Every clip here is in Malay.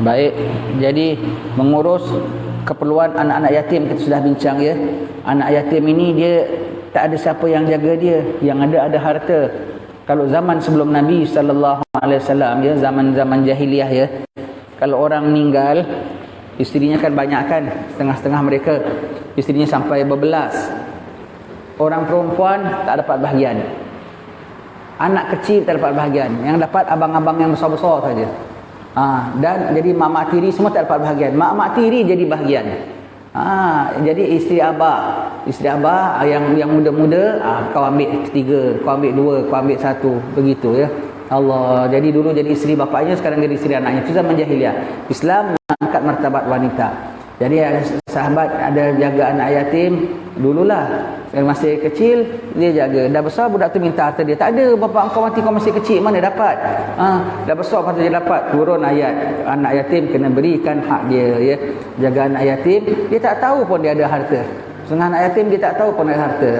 Baik, jadi mengurus keperluan anak-anak yatim kita sudah bincang ya. Anak yatim ini dia tak ada siapa yang jaga dia, yang ada harta. Kalau zaman sebelum Nabi sallallahu alaihi wasallam ya, zaman-zaman jahiliah ya. Kalau orang meninggal, isterinya kan banyak kan, setengah-setengah mereka. Isterinya sampai berbelas. Orang perempuan tak dapat bahagian. Anak kecil tak dapat bahagian. Yang dapat abang-abang yang besar-besar saja. Dan jadi mak-mak tiri semua tak dapat bahagian. Mak-mak tiri jadi bahagian. Jadi isteri abah yang muda-muda, kau ambil ketiga, kau ambil dua, kau ambil satu, begitu ya. Allah, jadi dulu jadi isteri bapaknya, sekarang jadi isteri anaknya. Itu zaman jahiliah. Islam mengangkat martabat wanita. Jadi sahabat ada jaga anak yatim dululah. Masih kecil dia jaga. Dah besar budak tu minta harta dia. Tak ada, bapa engkau mati kau masih kecil, mana dapat? Dah besar patut dia dapat. Turun ayat anak yatim kena berikan hak dia ya. Jaga anak yatim, dia tak tahu pun dia ada harta. Setengah anak yatim dia tak tahu pun ada harta.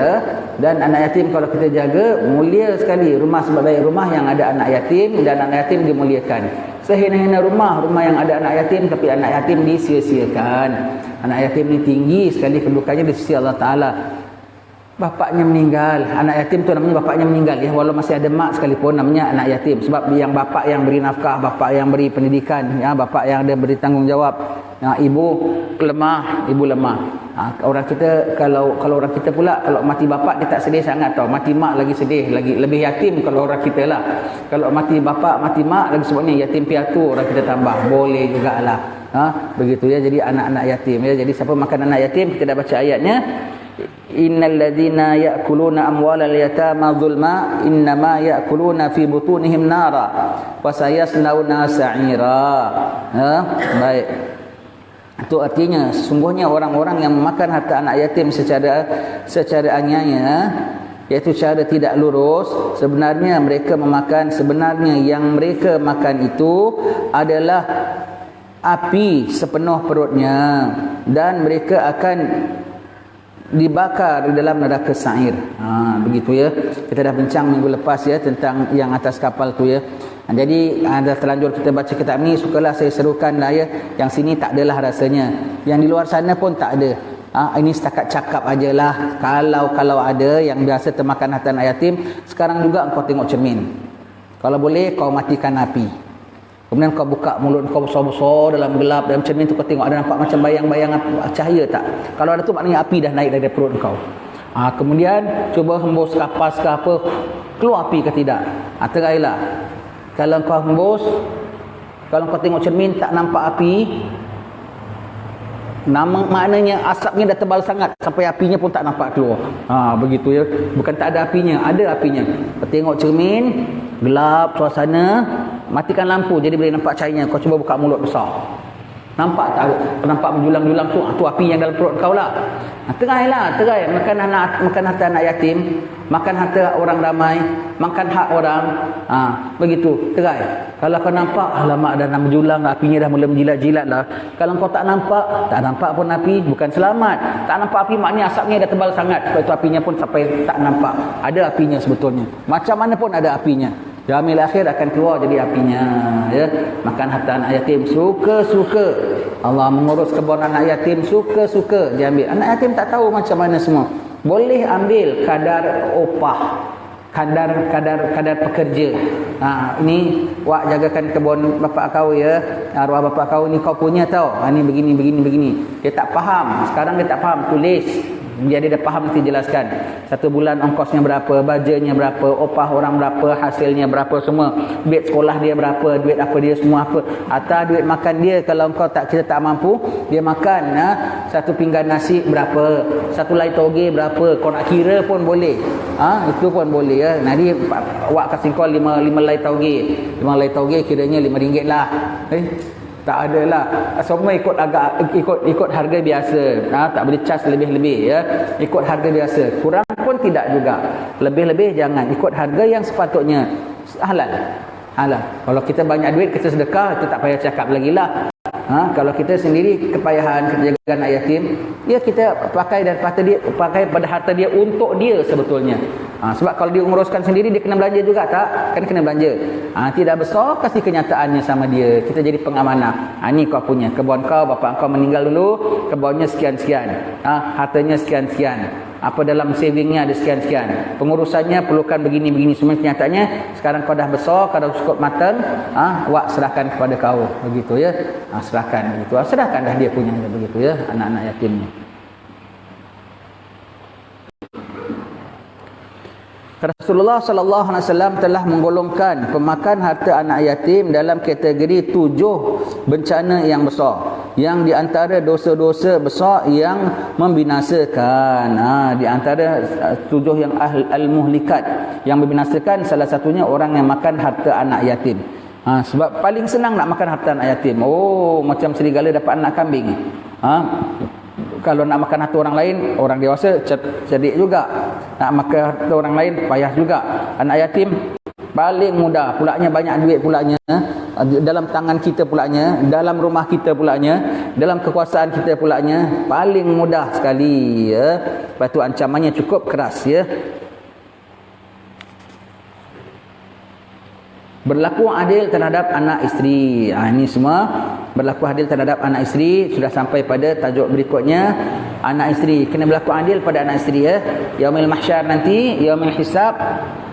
Dan anak yatim kalau kita jaga, mulia sekali. Rumah sebab baik rumah yang ada anak yatim, dan anak yatim dimuliakan. Sehina-hina rumah yang ada anak yatim, tapi anak yatim disia-siakan. Anak yatim ni tinggi sekali kedudukannya di sisi Allah Ta'ala. Bapaknya meninggal, anak yatim tu namanya bapaknya meninggal ya, walau masih ada mak sekalipun namanya anak yatim. Sebab yang bapak yang beri nafkah, bapak yang beri pendidikan ya, bapak yang ada beri tanggungjawab. Ibu lemah. Orang kita kalau orang kita pula, kalau mati bapak dia tak sedih sangat tau, mati mak lagi sedih, lagi lebih yatim kalau orang kita lah. Kalau mati bapak, mati mak lagi, sebabnya yatim piatu orang kita tambah, boleh jugalah. Begitu ya, jadi anak-anak yatim ya. Jadi siapa makan anak yatim, kita dah baca ayatnya. Innal ladzina ya'kuluna amwalal yatama zulma innama ya'kuluna fi butunihim nara wa sayaslawna sa'ira. Baik. Itu artinya sesungguhnya orang-orang yang memakan harta anak yatim secara aniaya, iaitu cara tidak lurus, sebenarnya yang mereka makan itu adalah api sepenuh perutnya, dan mereka akan dibakar di dalam neraka sa'ir. Begitu ya. Kita dah bincang minggu lepas ya tentang yang atas kapal tu ya. Jadi dah terlanjur kita baca kitab ni, sukalah saya serukan lah ya. Yang sini tak adalah rasanya. Yang di luar sana pun tak ada. Ini setakat cakap ajalah. Kalau ada yang biasa termakan harta anak yatim, sekarang juga engkau tengok cermin. Kalau boleh kau matikan api. Kemudian kau buka mulut kau besar-besar dalam gelap, dalam cermin tu kau tengok ada nampak macam bayang-bayang cahaya tak? Kalau ada tu maknanya api dah naik dari perut kau. Kemudian cuba hembus kapas ke apa, keluar api ke tidak? Terailah. Kalau kau hembus, kalau kau tengok cermin tak nampak api, maknanya asapnya dah tebal sangat sampai apinya pun tak nampak keluar. Begitu ya. Bukan tak ada apinya, ada apinya. Kau tengok cermin, gelap suasana, matikan lampu jadi boleh nampak cahayanya. Kau cuba buka mulut besar, nampak tak? Nampak menjulang-julang tu api yang dalam perut kau lah. Terai makan harta anak yatim, makan harta orang ramai, makan hak orang. Begitu, terai. Kalau kau nampak, alamak dah nak menjulang, apinya dah mula menjilat-jilat lah. Kalau kau tak nampak pun api, bukan selamat. Tak nampak api maknanya asapnya dah tebal sangat, sebab itu apinya pun sampai tak nampak. Ada apinya sebetulnya. Macam mana pun ada apinya. Jamil akhir akan keluar jadi apinya ya. Makan harta anak yatim suka-suka. Allah mengurus kebun anak yatim suka-suka dia ambil. Anak yatim tak tahu macam mana semua. Boleh ambil kadar upah, kadar pekerja. Ini wak jagakan kebun bapak kau ya. Arwah bapak kau ni kau punya tau. Ni begini. Dia tak faham. Sekarang dia tak faham, tulis. Dia dah faham, nanti jelaskan. Satu bulan ongkosnya berapa, bajernya berapa, opah orang berapa, hasilnya berapa semua. Duit sekolah dia berapa, duit apa dia semua apa. Atau duit makan dia kalau kita tak mampu, dia makan satu pinggan nasi berapa, satu lai toge berapa. Kau nak kira pun boleh. Itu pun boleh ya. Nanti awak kasih kau 5 lai toge. 5 lai toge kiranya RM5 lah. Tak ada lah. Semua ikut harga biasa. Tak boleh charge lebih-lebih ya. Ikut harga biasa. Kurang pun tidak juga. Lebih-lebih jangan. Ikut harga yang sepatutnya. Halal. Kalau kita banyak duit, kita sedekah, itu tak payah cakap lagi lah. Kalau kita sendiri kepayahan kita jaga anak yatim, ya kita pakai pada harta dia untuk dia sebetulnya. Sebab kalau dia uruskan sendiri, dia kena belanja juga tak? Kan kena belanja. Tidak besar, kasih kenyataannya sama dia. Kita jadi pengamanah. Ni kau punya. Kebun kau, bapa kau meninggal dulu, kebunnya sekian-sekian. Hartanya sekian-sekian. Apa dalam savingnya ada sekian-sekian. Pengurusannya perlukan begini-begini. Semua kenyataannya, sekarang kau dah besar, kau dah cukup matang, awak serahkan kepada kau. Begitu ya. Serahkan begitu. Serahkan dah dia punya. Begitu ya, anak-anak yatimnya. Rasulullah sallallahu alaihi wasallam telah menggolongkan pemakan harta anak yatim dalam kategori 7 bencana yang besar. Yang di antara dosa-dosa besar yang membinasakan. Di antara 7 yang al-muhlikat yang membinasakan, salah satunya orang yang makan harta anak yatim. Sebab paling senang nak makan harta anak yatim. Macam serigala dapat anak kambing. Kalau nak makan harta orang lain, orang dewasa cerdik juga. Nak makan harta orang lain, payah juga. Anak yatim paling mudah, pulaknya banyak duit pulaknya, dalam tangan kita pulaknya, dalam rumah kita pulaknya, dalam kekuasaan kita pulaknya, paling mudah sekali ya. Lepas tu ancamannya cukup keras ya. Berlaku adil terhadap anak isteri. Ini semua berlaku adil terhadap anak isteri. Sudah sampai pada tajuk berikutnya, anak isteri. Kena berlaku adil pada anak isteri ya. Yaumil mahsyar nanti, yaumil hisab,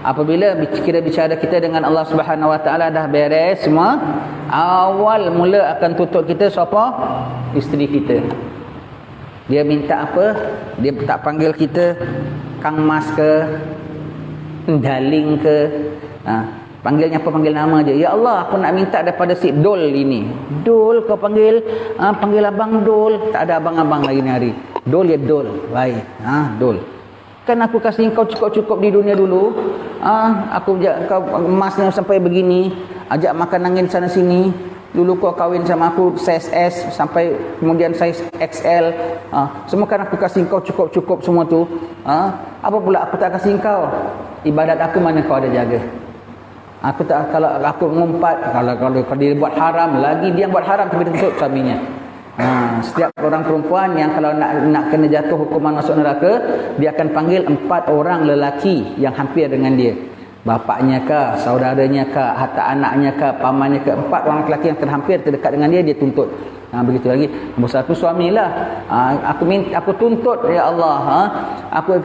apabila kita bicara kita dengan Allah Subhanahu Wa Taala dah beres semua, awal mula akan tutup kita siapa? Isteri kita. Dia minta apa? Dia tak panggil kita Kang Mas ke, Daling ke, panggilnya apa? Panggil nama je. Ya Allah, aku nak minta daripada si Dol ini. Dol kau panggil, panggil abang Dol. Tak ada abang-abang lagi ni hari. Dol ya Dol. Baik. Dol. Kan aku kasih kau cukup-cukup di dunia dulu. Aku ajak kau emasnya sampai begini. Ajak makan angin sana sini. Dulu kau kahwin sama aku saiz S sampai kemudian saiz XL. Semua kan aku kasih kau cukup-cukup semua tu. Apa pula aku tak kasih kau? Ibadat aku mana kau ada jaga? Aku tak, kalau aku mengumpat, kalau dia buat haram, lagi dia buat haram tapi dia tutup suaminya. Setiap orang perempuan yang kalau nak kena jatuh hukuman masuk neraka, dia akan panggil 4 orang lelaki yang hampir dengan dia. Bapaknya kah, saudaranya kah, harta anaknya kah, pamannya kah, 4 orang lelaki yang terhampir terdekat dengan dia, dia tuntut. Begitu lagi. Nombor 1 suamilah. Aku tuntut ya Allah. Aku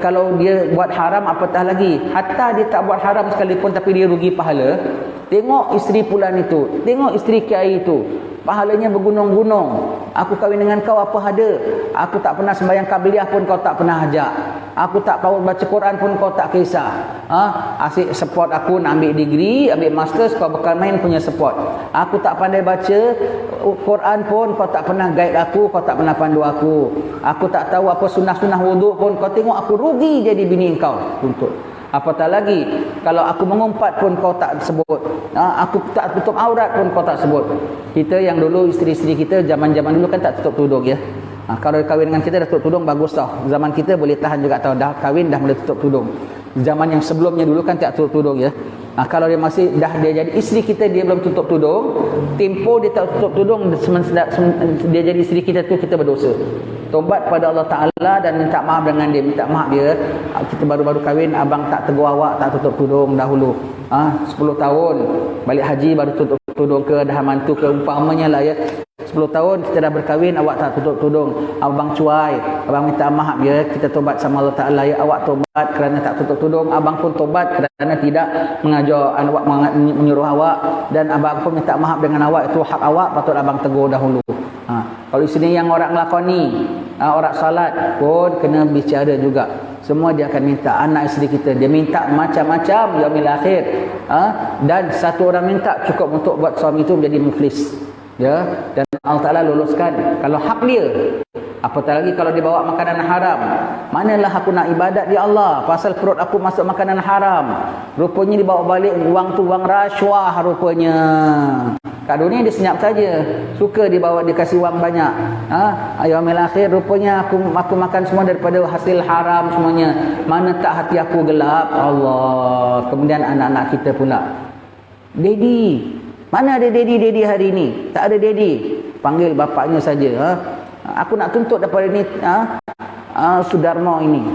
kalau dia buat haram apatah lagi. Hatta dia tak buat haram sekalipun tapi dia rugi pahala. Tengok isteri pulan itu, tengok isteri kiai itu, pahalanya bergunung-gunung. Aku kahwin dengan kau apa ada? Aku tak pernah sembahyang qabliyah pun kau tak pernah ajak. Aku tak tahu baca Quran pun kau tak kisah. Asyik support aku nak ambil degree, ambil masters, kau bakal main punya support. Aku tak pandai baca Quran pun kau tak pernah guide aku, kau tak pernah pandu aku. Aku tak tahu apa sunnah-sunnah wuduk pun kau tengok aku rugi jadi bini kau. Tuntut. Apatah lagi kalau aku mengumpat pun kau tak sebut. Aku tak tutup aurat pun kau tak sebut. Kita yang dulu isteri-isteri kita zaman-zaman dulu kan tak tutup tudung ya. Kalau kahwin dengan kita dah tutup tudung bagus tau. Zaman kita boleh tahan juga tau. Dah kahwin dah boleh tutup tudung. Zaman yang sebelumnya dulu kan tak tutup tudung ya. Kalau dia masih dia jadi isteri kita, dia belum tutup tudung, tempoh dia tak tutup tudung, dia jadi isteri kita tu, kita berdosa. Tobat pada Allah Ta'ala dan minta maaf dengan dia. Minta maaf dia, kita baru-baru kahwin, abang tak tegur awak, tak tutup tudung dahulu. 10 tahun balik haji baru tutup tudung ke, dah mantu ke, umpamanya lah ya. 10 tahun kita dah berkahwin, awak tak tutup tudung, abang cuai, abang minta maaf ya, kita tobat sama Allah Ta'ala ya. Awak tobat kerana tak tutup tudung, abang pun tobat kerana tidak mengajar awak, menyuruh awak, dan abang pun minta maaf dengan awak. Itu hak awak, patut abang tegur dahulu. Kalau isteri yang orang melakoni, orang salat pun kena bicara juga. Semua dia akan minta. Anak isteri kita, dia minta macam-macam yaumil akhir. Dan satu orang minta cukup untuk buat suami itu menjadi muflis ya. Dan Allah Ta'ala luluskan kalau hak dia. Apatah lagi kalau dia bawa makanan haram. Manalah aku nak ibadat ya Allah, pasal perut aku masuk makanan haram. Rupanya dibawa balik wang tu wang rasuah rupanya. Kat dunia dia senyap saja, suka dibawa dikasih wang banyak. Yaumil akhir rupanya aku makan semua daripada hasil haram semuanya. Mana tak hati aku gelap Allah. Kemudian anak-anak kita pula, Daddy, mana ada daddy hari ini? Tak ada daddy. Panggil bapaknya saja. Aku nak tuntut daripada ni Sudarmo ini.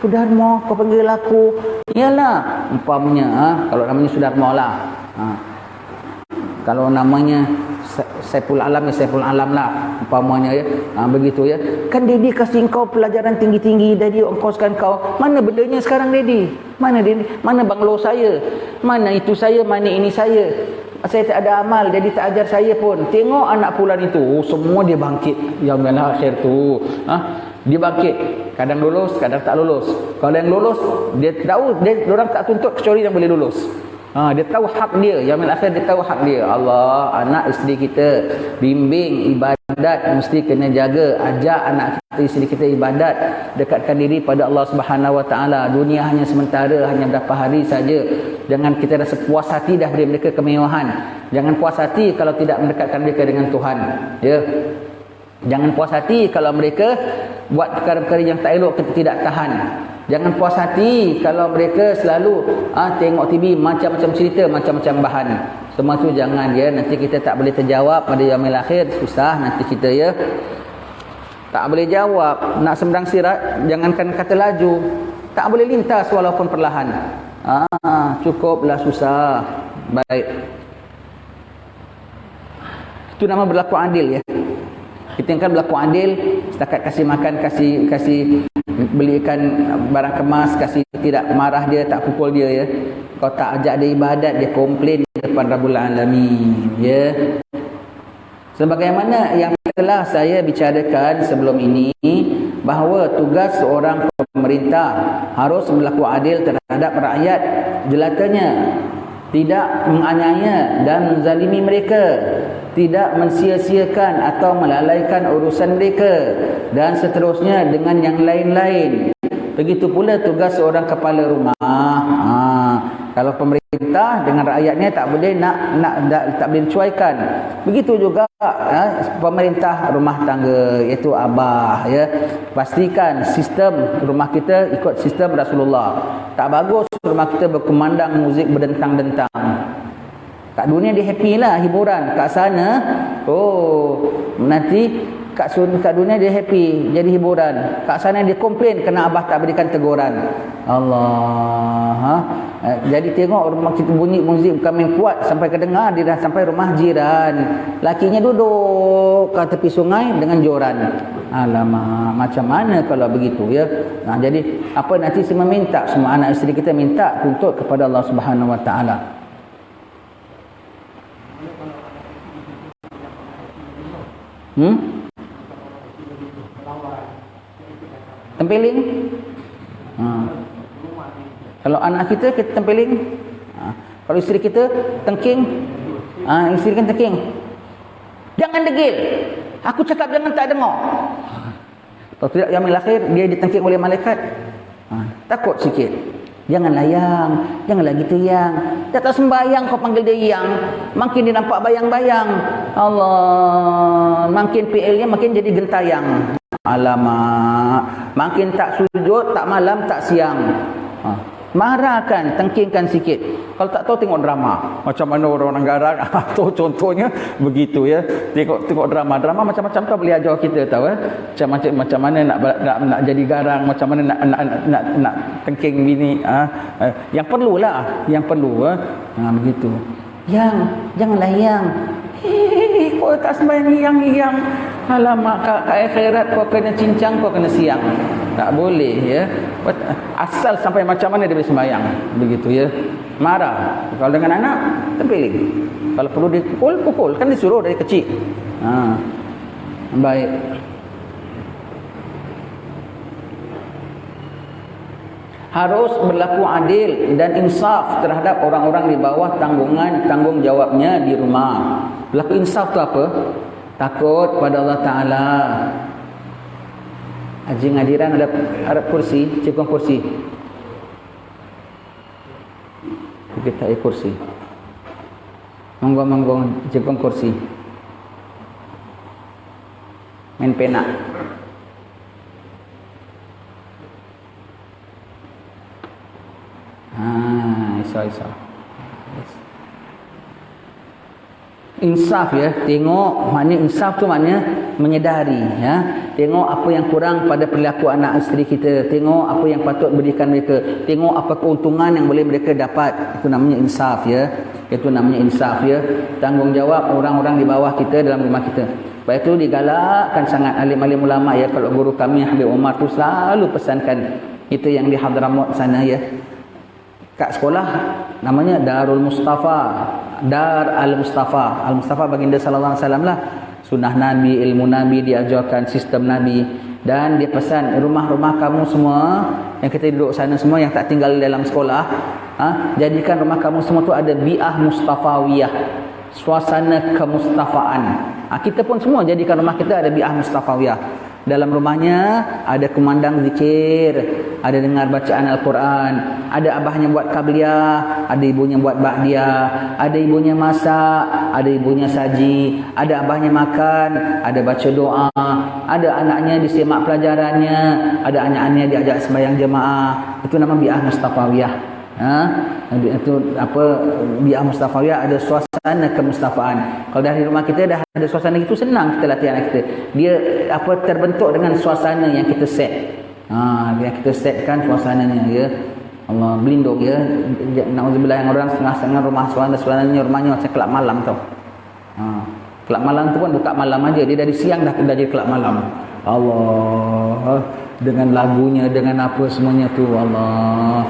Sudarmo, kau panggil aku. Iyalah, umpamanya kalau namanya Sudarmo lah. Kalau namanya Saiful Alam ya Saiful Alam lah umpamanya ya. Begitu ya. Kan Daddy kasih kau pelajaran tinggi-tinggi, Daddy ongkoskan kau. Mana bedanya sekarang Daddy? Mana Daddy? Mana banglo saya? Mana itu saya? Mana ini saya? Saya tak ada amal, Daddy tak ajar saya pun. Tengok anak pulan itu, semua dia bangkit. Yang mana akhir tu. Dia bangkit. Kadang lulus, kadang tak lulus. Kalau yang lulus, dia tahu orang tak tuntut kecuali yang boleh lulus. Dia tahu hak dia. Yang akhir dia tahu hak dia. Allah, anak isteri kita bimbing ibadat mesti kena jaga. Ajak anak kita, isteri kita ibadat, dekatkan diri pada Allah Subhanahu Wa Taala. Dunia hanya sementara, hanya berapa hari saja. Jangan kita rasa puas hati dah beri mereka kemewahan. Jangan puas hati kalau tidak mendekatkan mereka dengan Tuhan. Ya. Jangan puas hati kalau mereka buat perkara-perkara yang tak elok, kita tidak tahan. Jangan puas hati kalau mereka selalu tengok TV macam-macam cerita, macam-macam bahan. Semua tu jangan ya. Nanti kita tak boleh terjawab pada yaumil akhir, susah nanti kita ya. Tak boleh jawab. Nak sembrang sirat, jangankan kata laju, tak boleh lintas walaupun perlahan. Cukuplah susah. Baik. Itu nama berlaku adil ya. Kita kan berlaku adil, setakat kasih makan, kasih belikan barang kemas, kasih tidak marah dia, tak pukul dia ya. Kau tak ajak dia ibadat, dia komplain depan Rabbul Alamin ya. Sebagaimana yang telah saya bicarakan sebelum ini, bahawa tugas seorang pemerintah harus berlaku adil terhadap rakyat jelatanya, tidak menganiaya dan menzalimi mereka, tidak mensia-siakan atau melalaikan urusan mereka, dan seterusnya dengan yang lain-lain. Begitu pula tugas seorang kepala rumah. Kalau pemerintah dengan rakyatnya tak boleh tak boleh dicuaikan. Begitu juga pemerintah rumah tangga, iaitu abah ya. Pastikan sistem rumah kita ikut sistem Rasulullah. Tak bagus rumah kita berkumandang muzik berdentang-dentang. Kat dunia dia happy lah, hiburan. Kat sana, nanti kat dunia dia happy, jadi hiburan. Kat sana dia komplain kena abah tak berikan teguran. Allah. Jadi tengok rumah kita bunyi muzik bukan main kuat, sampai kedengar dia dah sampai rumah jiran. Lakinya duduk kat tepi sungai dengan joran. Alamak, macam mana kalau begitu ya? Jadi apa nanti semua minta, semua anak isteri kita minta tuntut kepada Allah Subhanahu Wa Taala. Tempeling. Kalau anak kita tempeling. Kalau isteri kita tengking. Isteri kan tengking. Jangan degil. Aku cakap jangan tak dengar. Kalau tidak yaumil akhir dia ditengking oleh malaikat. Takut sikit. Jangan layang, janganlah gitu yang. Dia tak sembahyang kau panggil dia yang. Makin dia nampak bayang-bayang. Allah, makin PL-nya makin jadi gentayang. Alamak, makin tak sujud, tak malam, tak siang. Marahkan, tengkingkan sikit. Kalau tak tahu tengok drama. Macam mana orang-orang garang. Itu contohnya begitu ya. Tengok drama macam-macam tu boleh ajar kita tahu macam mana nak jadi garang, macam mana nak tengking bini. Yang perlulah, yang perlu begitu. Janganlah yang kau tak sembahyang yang alamak kat akhirat kau kena cincang, kau kena siang. Tak boleh ya. Asal sampai macam mana dia boleh sembahyang. Begitu ya. Marah. Kalau dengan anak, tempeling. Kalau perlu dipukul, pukul. Kan disuruh dari kecil. Baik. Harus berlaku adil dan insaf terhadap orang-orang di bawah tanggung jawabnya di rumah. Berlaku insaf tu apa? Takut pada Allah Ta'ala. Haji ngadiran ada kursi, cikung kursi. Kita kursi. Monggo cikung kursi. Main pena. Iso. insaf ya. Tengok, maknanya insaf tu maknanya menyedari ya. Tengok apa yang kurang pada perilaku anak isteri kita, tengok apa yang patut berikan mereka, tengok apa keuntungan yang boleh mereka dapat. Itu namanya insaf ya. Itu namanya insaf ya. Tanggungjawab orang-orang di bawah kita dalam rumah kita. Sebab itu digalakkan sangat alim-alim ulama ya. Kalau guru kami Habib Umar tu selalu pesankan itu yang di Hadramaut sana ya. Kat sekolah namanya Darul Mustafa, Dar Al-Mustafa. Al-Mustafa baginda sallallahu alaihi wasallam lah. Sunnah Nabi, ilmu Nabi diajarkan, sistem Nabi. Dan dia pesan rumah-rumah kamu semua yang kita duduk sana semua yang tak tinggal dalam sekolah, jadikan rumah kamu semua tu ada bi'ah Mustafawiyah, suasana kemustafaan. Kita pun semua jadikan rumah kita ada bi'ah Mustafawiyah. Dalam rumahnya ada kumandang zikir, ada dengar bacaan Al-Quran, ada abahnya buat qabliyah, ada ibunya buat ba'diyah, ada ibunya masak, ada ibunya saji, ada abahnya makan, ada baca doa, ada anaknya disimak pelajarannya, ada anak-anaknya diajak sembahyang jemaah. Itu nama bi'ah Mustafawiyah. Itu apa, bi'ah Mustafawiyah, ada suasana kemustafaan. Kalau dari rumah kita dah ada suasana itu, senang kita latih anak kita. Dia apa, terbentuk dengan suasana yang kita set. Yang kita setkan suasananya ya. Allah berlindung ya. Nauzubillah, yang orang setengah-setengah rumah suasananya rumahnya macam kelab malam tau. Kelab malam tu pun buka malam aja, dia dari siang dah jadi kelab malam. Allah, dengan lagunya, dengan apa semuanya tu, Allah.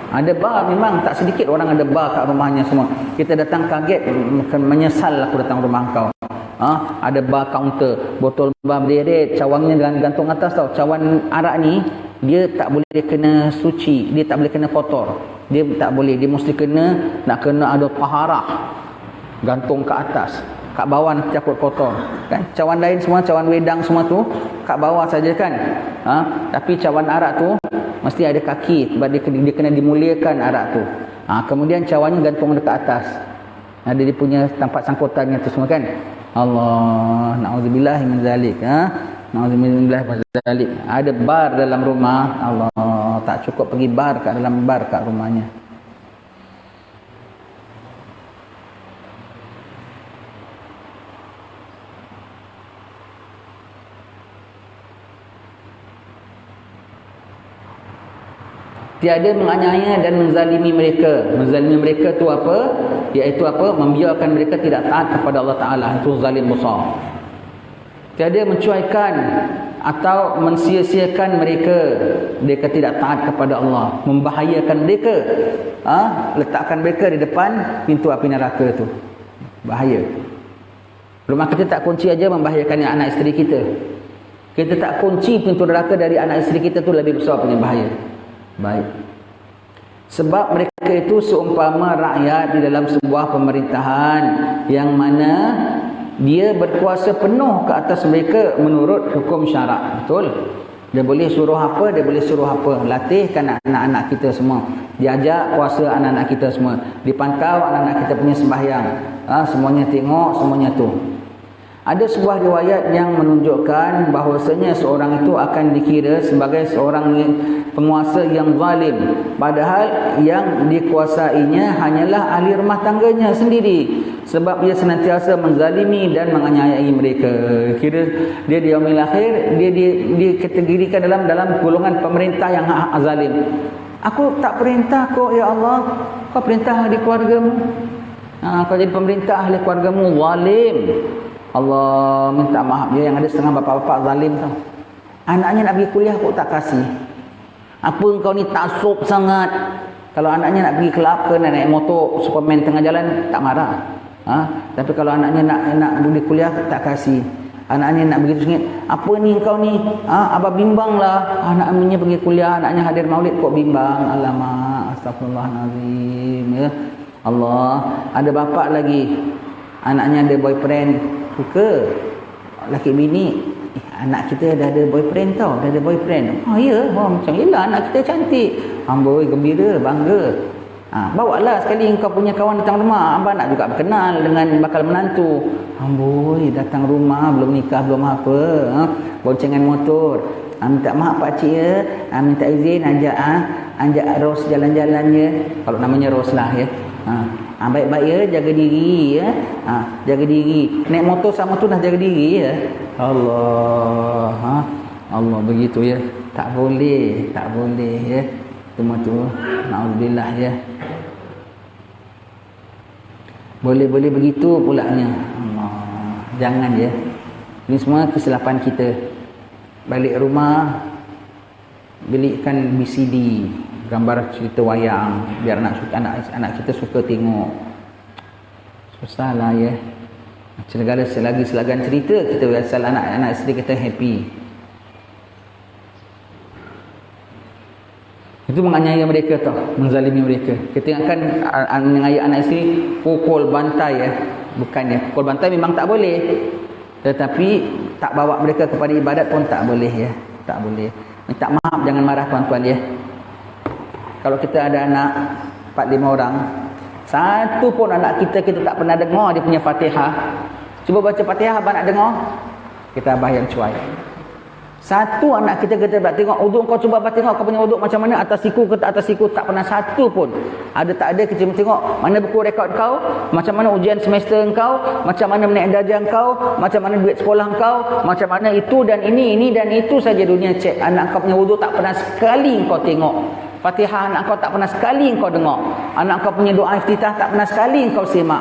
Ada bar, memang tak sedikit orang ada bar kat rumahnya semua. Kita datang kaget, menyesal aku datang rumah kau. Ada bar counter, botol bar berderet, cawangnya gantung atas tau. Cawan arak ni dia tak boleh kena suci, dia tak boleh kena kotor. Dia tak boleh, dia mesti nak kena ada taharah. Gantung ke atas. Kat bawah nak takut kotor. Kan? Cawan lain semua, cawan wedang semua tu kat bawah saja kan. Tapi cawan arak tu mesti ada kaki, sebab dia kena dimuliakan arak tu. Kemudian cawannya gantung dekat atas. Ada dia punya tempat sangkutannya tu semua kan. Allah, na'udzubillah min zalik. Na'udzubillah min zalik. Ada bar dalam rumah. Allah, tak cukup pergi bar kat dalam bar kat rumahnya. Tiada menganiaya dan menzalimi mereka. Menzalimi mereka tu apa? Iaitu apa? Membiarkan mereka tidak taat kepada Allah Ta'ala. Itu zalim besar. Tiada mencuaikan atau mensia-siakan mereka. Mereka tidak taat kepada Allah. Membahayakan mereka. Letakkan mereka di depan pintu api neraka tu. Bahaya. Rumah kita tak kunci aja membahayakan anak isteri kita. Kita tak kunci pintu neraka dari anak isteri kita tu, lebih besar punya bahaya. Baik. Sebab mereka itu seumpama rakyat di dalam sebuah pemerintahan yang mana dia berkuasa penuh ke atas mereka menurut hukum syarak. Betul? Dia boleh suruh apa, dia boleh suruh apa. Latihkan anak-anak kita semua. Diajak kuasa anak-anak kita semua. Dipantau anak-anak kita punya sembahyang. Semuanya tengok, semuanya tu. Ada sebuah riwayat yang menunjukkan bahawasanya seorang itu akan dikira sebagai seorang penguasa yang zalim. Padahal yang dikuasainya hanyalah ahli rumah tangganya sendiri. Sebab dia senantiasa menzalimi dan menganiayai mereka. Kira dia di yaumil akhir, dia dikategorikan dalam golongan pemerintah yang zalim. Aku tak perintah kau ya Allah, kau perintah ahli keluargamu. Kau jadi pemerintah ahli keluargamu, zalim. Allah minta maaf dia, yang ada setengah bapak-bapak zalim tau. Anaknya nak pergi kuliah kok tak kasih. Apa kau ni taksub sangat. Kalau anaknya nak pergi kelab ke, nak naik motor Superman tengah jalan, tak marah. Tapi kalau anaknya nak pergi kuliah, tak kasih. Anaknya nak begitu sengit. Apa ni kau ni? Abang bimbang lah. Anaknya pergi kuliah, anaknya hadir maulid kok bimbang. Alamak, astagfirullahaladzim ya. Allah, ada bapak lagi. Anaknya ada boyfriend. Suka laki bini, anak kita dah ada boyfriend tau, dah ada boyfriend. Ya, macam yelah anak kita cantik. Amboi, gembira, bangga. Bawalah sekali kau punya kawan datang rumah, abang nak juga berkenal dengan bakal menantu. Amboi, datang rumah belum nikah belum apa, boncengan motor. Minta maaf pakcik ya, minta izin ajak Ros jalan-jalan ya. Kalau namanya Ros lah ya. Baik-baik ya, jaga diri ya. Jaga diri. Naik motor sama tu dah jaga diri ya. Allah. Allah begitu ya. Tak boleh ya. Cuma tu naudzubillah ya. Boleh begitu pulaknya. Allah. Jangan ya. Ini semua kesilapan kita. Balik rumah belikan VCD, gambar cerita wayang, biar anak kita suka tengok. Susahlah ya. Segala selagan cerita kita asal anak isteri kita happy. Itu menganiaya mereka tau, menzalimi mereka. Kita tengokkan menganiaya anak isteri, pukul, bantai ya. Bukannya pukul bantai memang tak boleh. Tetapi tak bawa mereka kepada ibadat pun tak boleh ya. Tak boleh. Minta maaf, jangan marah tuan-tuan ya. Kalau kita ada anak 4-5 orang, satu pun anak kita tak pernah dengar dia punya Fatihah. Cuba baca Fatihah abang nak dengar. Kita abah yang cuai. Satu anak kita tak tengok wuduk kau, cuba abang tengok kau punya wuduk macam mana, atas siku ke tak atas siku, tak pernah satu pun. Ada tak ada, kita tengok mana buku rekod kau, macam mana ujian semester kau, macam mana menaik darjah kau, macam mana duit sekolah kau, macam mana itu dan ini dan itu saja dunia cek. Anak kau punya wuduk tak pernah sekali kau tengok. Fatihah anak kau tak pernah sekali kau dengar. Anak kau punya doa iftitah tak pernah sekali kau semak.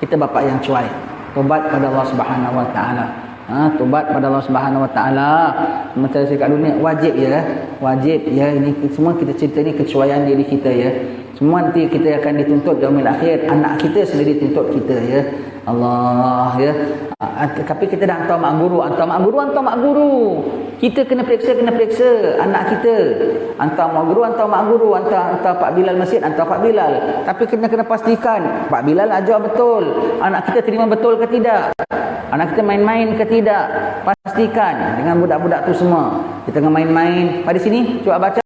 Kita bapa yang cuai. Tobat pada Allah Subhanahu Wa Taala. Tobat pada Allah Subhanahu Wa Taala. Sementara kat dunia wajib ya. Ini semua kita cerita ni kecuaian diri kita ya. Semua nanti kita akan dituntut di yaumil akhir. Anak kita sendiri tuntut kita ya. Allah ya. Tapi kita dah hantar mak guru. Kita kena periksa anak kita. Hantar mak guru, hantar Pak Bilal masjid, hantar Pak Bilal. Tapi kena pastikan Pak Bilal ajar betul. Anak kita terima betul ke tidak? Anak kita main-main ke tidak? Pastikan dengan budak-budak tu semua. Kita tengah main-main. Pada sini cuba baca.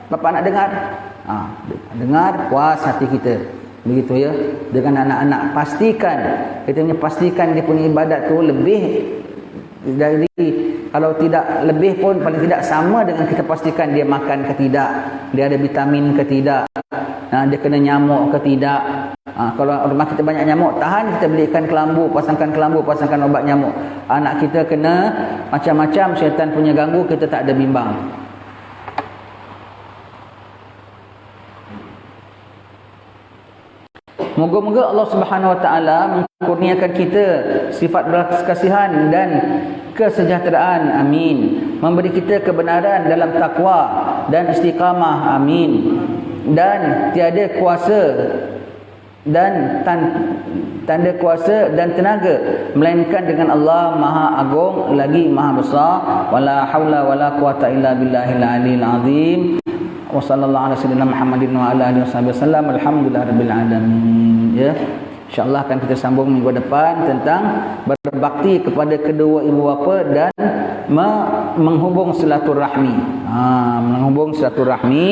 Bapak nak dengar. Dengar, puas hati kita. Begitu ya. Dengan anak-anak pastikan dia punya ibadat tu lebih dari, kalau tidak lebih pun paling tidak sama dengan kita pastikan dia makan ke tidak, dia ada vitamin ke tidak, dia kena nyamuk ke tidak. Kalau rumah kita banyak nyamuk, tahan kita belikan kelambu, pasangkan obat nyamuk. Anak kita kena macam-macam syaitan punya ganggu, kita tak ada bimbang. Moga-moga Allah Subhanahu Wa Taala mengkurniakan kita sifat belas kasihan dan kesejahteraan. Amin. Memberi kita kebenaran dalam takwa dan istiqamah. Amin. Dan tiada kuasa dan tanda kuasa dan tenaga melainkan dengan Allah Maha Agung lagi Maha Besar. Wala haula wala quwata illa billahil aliyil azim. Wa sallallahu ala sayyidina Muhammadin wa ala alihi wasallam. Alhamdulillahirabbil alamin. Ya. Insyaallah akan kita sambung minggu depan tentang berbakti kepada kedua ibu bapa dan menghubung silaturahmi. Menghubung silaturahmi.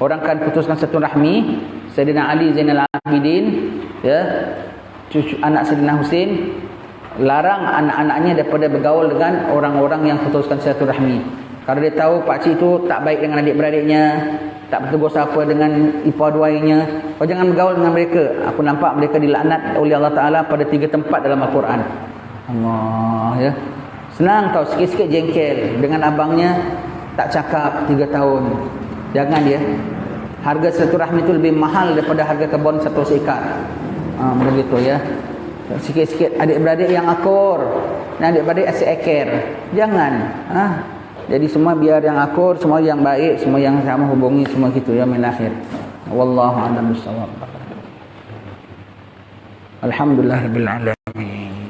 Orang kan putuskan silaturahmi. Sayyidina Ali Zainal Abidin, ya, cucu anak Sayyidina Husin, larang anak-anaknya daripada bergaul dengan orang-orang yang putuskan silaturahmi. Kalau dia tahu pakcik itu tak baik dengan adik-beradiknya, tak bertegur sapa dengan ipar duainya, kau jangan bergaul dengan mereka. Aku nampak mereka dilaknat oleh Allah Ta'ala pada 3 tempat dalam Al-Quran. Allah ya. Senang tau, sikit-sikit jengkel dengan abangnya, tak cakap 3 tahun. Jangan ya. Harga silaturahmi itu lebih mahal daripada harga kebun 1 ekar. Begitu ya. Sikit-sikit adik-beradik yang akur dan adik-beradik asyik eker. Jangan. Jadi semua biar yang akur, semua yang baik, semua yang sama hubungi semua gitu ya akhir. Wallahu a'lam bishawab. Alhamdulillahirabbil alamin.